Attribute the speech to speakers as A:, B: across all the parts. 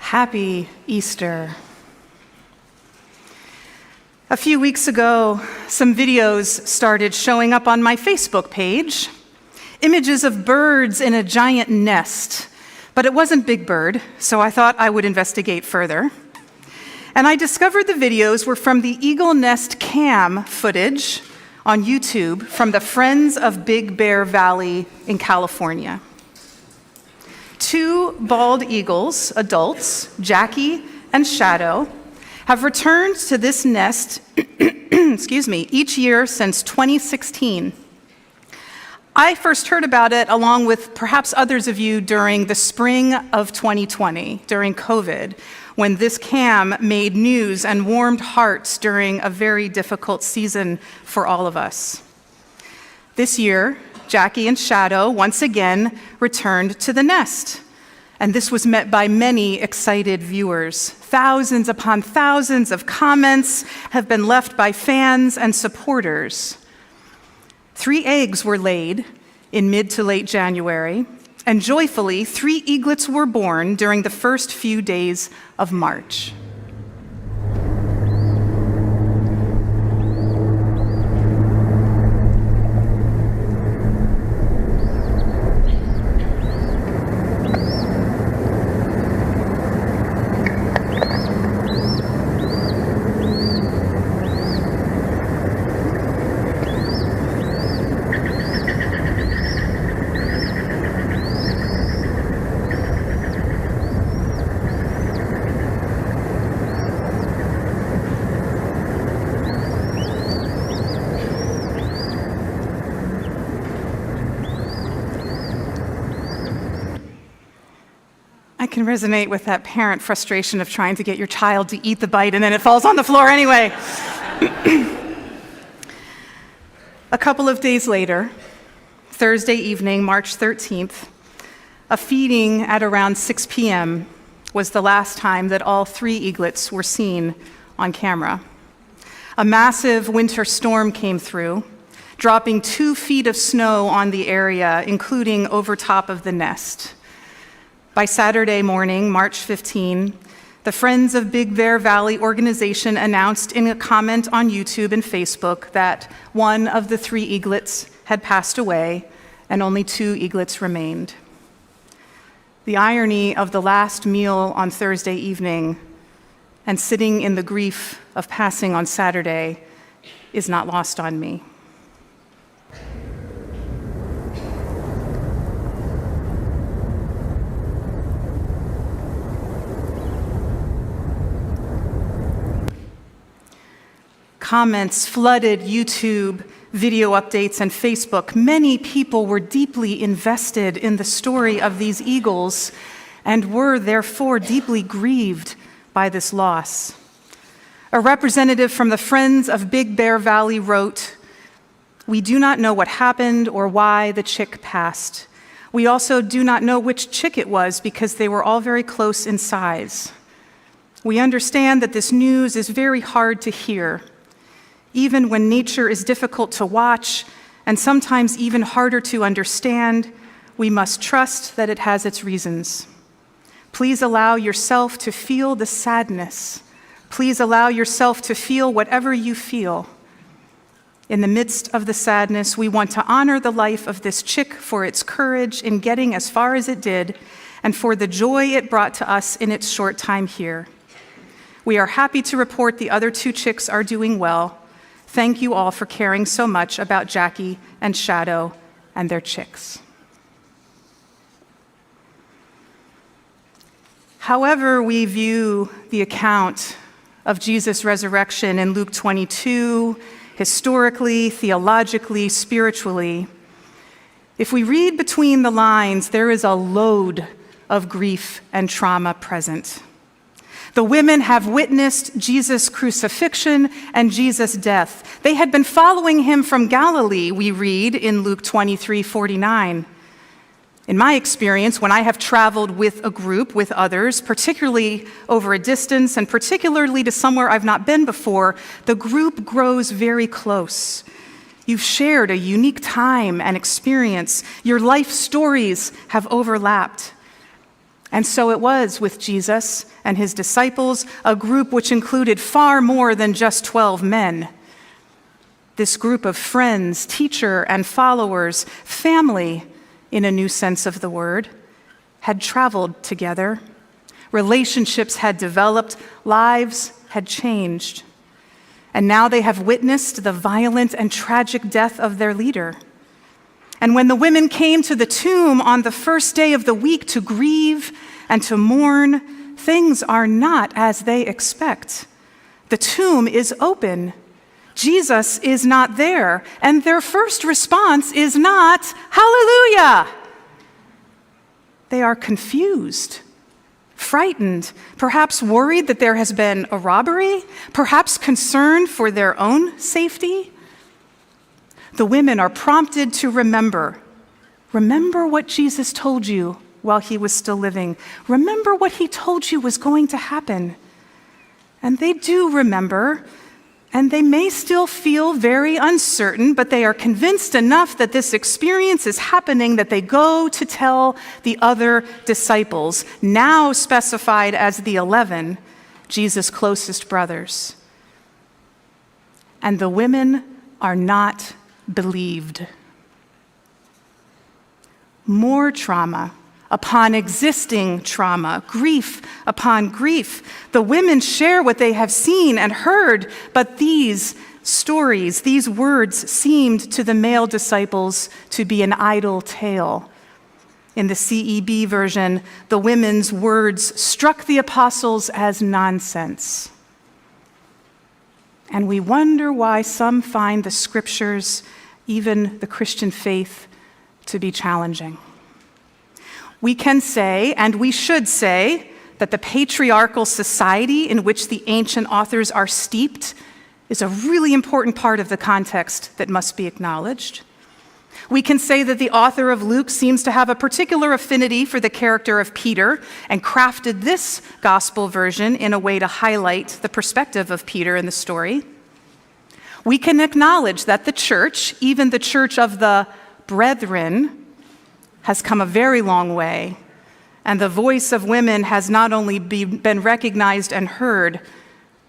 A: Happy Easter. A few weeks ago, some videos started showing up on my Facebook page. Images of birds in a giant nest, but it wasn't Big Bird, so I thought I would investigate further. And I discovered the videos were from the Eagle Nest cam footage on YouTube from the Friends of Big Bear Valley in California. Two bald eagles, adults, Jackie and Shadow, have returned to this nest each year since 2016. I first heard about it, along with perhaps others of you, during the spring of 2020, during COVID, when this cam made news and warmed hearts during a very difficult season for all of us. This year, Jackie and Shadow once again returned to the nest, and this was met by many excited viewers. Thousands upon thousands of comments have been left by fans and supporters. 3 eggs were laid in mid to late January, and joyfully, 3 eaglets were born during the first few days of March. I can resonate with that parent frustration of trying to get your child to eat the bite and then it falls on the floor anyway. A couple of days later, Thursday evening, March 13th, a feeding at around 6 p.m. was the last time that all 3 eaglets were seen on camera. A massive winter storm came through, dropping 2 feet of snow on the area, including over top of the nest. By Saturday morning, March 15, the Friends of Big Bear Valley organization announced in a comment on YouTube and Facebook that one of the 3 eaglets had passed away and only 2 eaglets remained. The irony of the last meal on Thursday evening and sitting in the grief of passing on Saturday is not lost on me. Comments flooded YouTube, video updates, and Facebook. Many people were deeply invested in the story of these eagles and were therefore deeply grieved by this loss. A representative from the Friends of Big Bear Valley wrote, "We do not know what happened or why the chick passed. We also do not know which chick it was because they were all very close in size. We understand that this news is very hard to hear. Even when nature is difficult to watch and sometimes even harder to understand, we must trust that it has its reasons. Please allow yourself to feel the sadness. Please allow yourself to feel whatever you feel. In the midst of the sadness, we want to honor the life of this chick for its courage in getting as far as it did and for the joy it brought to us in its short time here. We are happy to report the other 2 chicks are doing well. Thank you all for caring so much about Jackie and Shadow and their chicks." However we view the account of Jesus' resurrection in Luke 22, historically, theologically, spiritually, if we read between the lines, there is a load of grief and trauma present. The women have witnessed Jesus' crucifixion and Jesus' death. They had been following him from Galilee, we read in Luke 23:49. In my experience, when I have traveled with a group, with others, particularly over a distance and particularly to somewhere I've not been before, the group grows very close. You've shared a unique time and experience. Your life stories have overlapped. And so it was with Jesus and his disciples, a group which included far more than just 12 men. This group of friends, teacher and followers, family in a new sense of the word, had traveled together. Relationships had developed, lives had changed. And now they have witnessed the violent and tragic death of their leader. And when the women came to the tomb on the first day of the week to grieve and to mourn, things are not as they expect. The tomb is open. Jesus is not there. And their first response is not, "Hallelujah!" They are confused, frightened, perhaps worried that there has been a robbery, perhaps concerned for their own safety. The women are prompted to remember what Jesus told you while he was still living. Remember what he told you was going to happen. And they do remember, and they may still feel very uncertain, but they are convinced enough that this experience is happening that they go to tell the other disciples, now specified as the 11, Jesus' closest brothers. And the women are not believed. More trauma upon existing trauma, grief upon grief. The women share what they have seen and heard, but these stories, these words seemed to the male disciples to be an idle tale. In the CEB version, the women's words struck the apostles as nonsense. And we wonder why some find the scriptures, even the Christian faith, to be challenging. We can say, and we should say, that the patriarchal society in which the ancient authors are steeped is a really important part of the context that must be acknowledged. We can say that the author of Luke seems to have a particular affinity for the character of Peter and crafted this gospel version in a way to highlight the perspective of Peter in the story. We can acknowledge that the church, even the church of the brethren, has come a very long way, and the voice of women has not only been recognized and heard,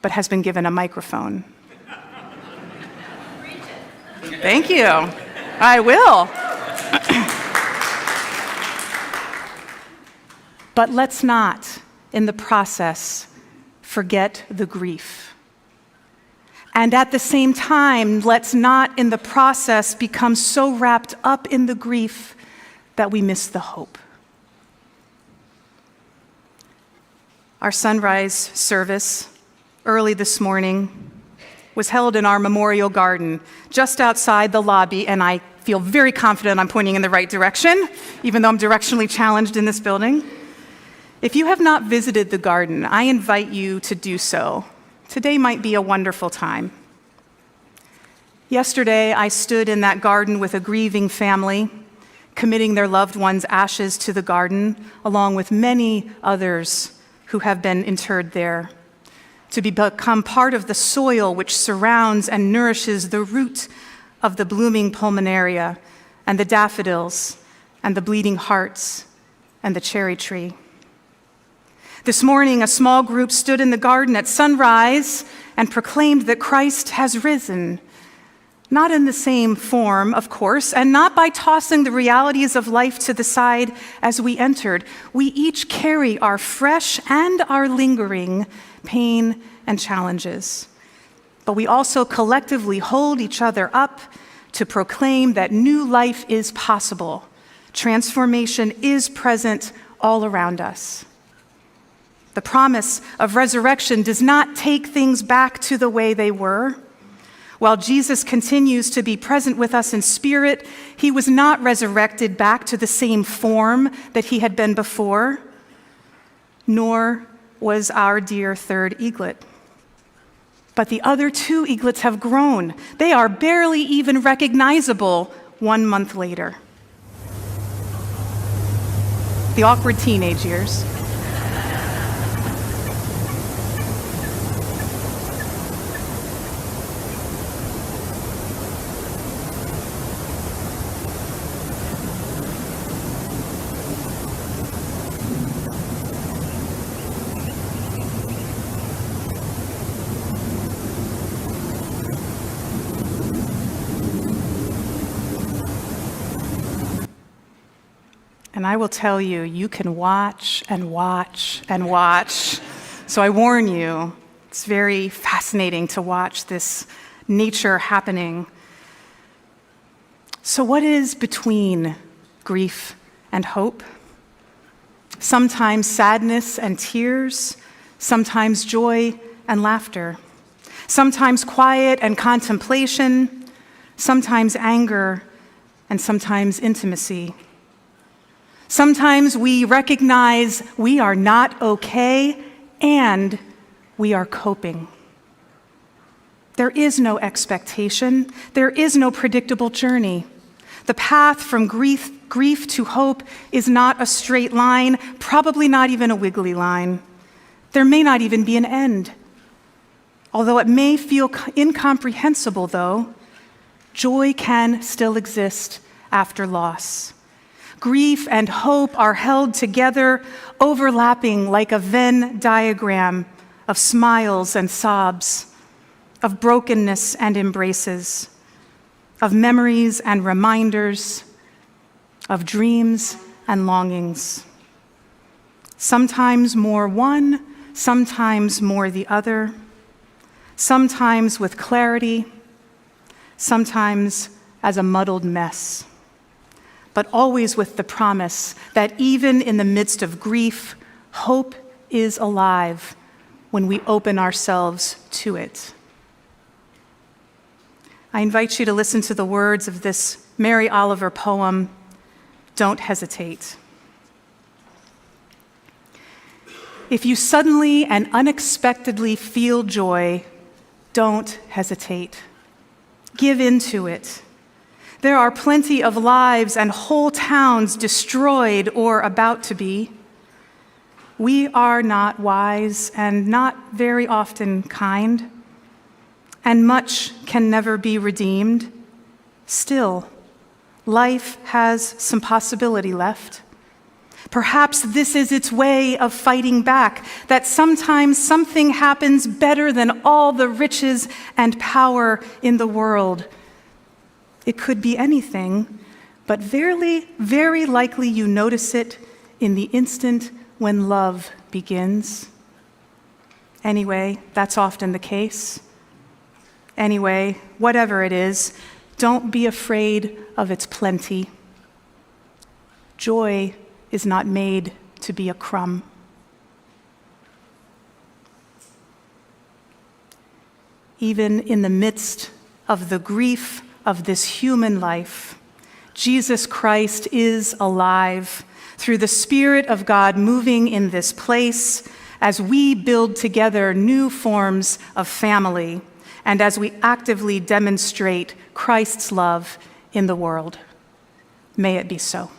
A: but has been given a microphone. Thank you. I will. But let's not, in the process, forget the grief. And at the same time, let's not, in the process, become so wrapped up in the grief that we miss the hope. Our sunrise service early this morning was held in our memorial garden just outside the lobby, and I feel very confident I'm pointing in the right direction, even though I'm directionally challenged in this building. If you have not visited the garden, I invite you to do so. Today might be a wonderful time. Yesterday, I stood in that garden with a grieving family, committing their loved one's ashes to the garden, along with many others who have been interred there, to become part of the soil which surrounds and nourishes the root of the blooming pulmonaria and the daffodils and the bleeding hearts and the cherry tree. This morning, a small group stood in the garden at sunrise and proclaimed that Christ has risen. Not in the same form, of course, and not by tossing the realities of life to the side as we entered. We each carry our fresh and our lingering pain and challenges. But we also collectively hold each other up to proclaim that new life is possible. Transformation is present all around us. The promise of resurrection does not take things back to the way they were. While Jesus continues to be present with us in spirit, he was not resurrected back to the same form that he had been before, nor was our dear third eaglet. But the other two eaglets have grown. They are barely even recognizable 1 month later. The awkward teenage years. And I will tell you, you can watch and watch and watch. So I warn you, it's very fascinating to watch this nature happening. So what is between grief and hope? Sometimes sadness and tears, sometimes joy and laughter, sometimes quiet and contemplation, sometimes anger, and sometimes intimacy. Sometimes we recognize we are not okay and we are coping. There is no expectation. There is no predictable journey. The path from grief to hope is not a straight line, probably not even a wiggly line. There may not even be an end. Although it may feel incomprehensible, though, joy can still exist after loss. Grief and hope are held together, overlapping like a Venn diagram of smiles and sobs, of brokenness and embraces, of memories and reminders, of dreams and longings. Sometimes more one, sometimes more the other, sometimes with clarity, sometimes as a muddled mess, but always with the promise that even in the midst of grief, hope is alive when we open ourselves to it. I invite you to listen to the words of this Mary Oliver poem, Don't Hesitate. If you suddenly and unexpectedly feel joy, don't hesitate. Give in to it. There are plenty of lives and whole towns destroyed or about to be. We are not wise and not very often kind, and much can never be redeemed. Still, life has some possibility left. Perhaps this is its way of fighting back, that sometimes something happens better than all the riches and power in the world. It could be anything, but very likely you notice it in the instant when love begins. Anyway, that's often the case. Anyway, whatever it is, don't be afraid of its plenty. Joy is not made to be a crumb. Even in the midst of the grief of this human life, Jesus Christ is alive through the Spirit of God moving in this place as we build together new forms of family and as we actively demonstrate Christ's love in the world. May it be so.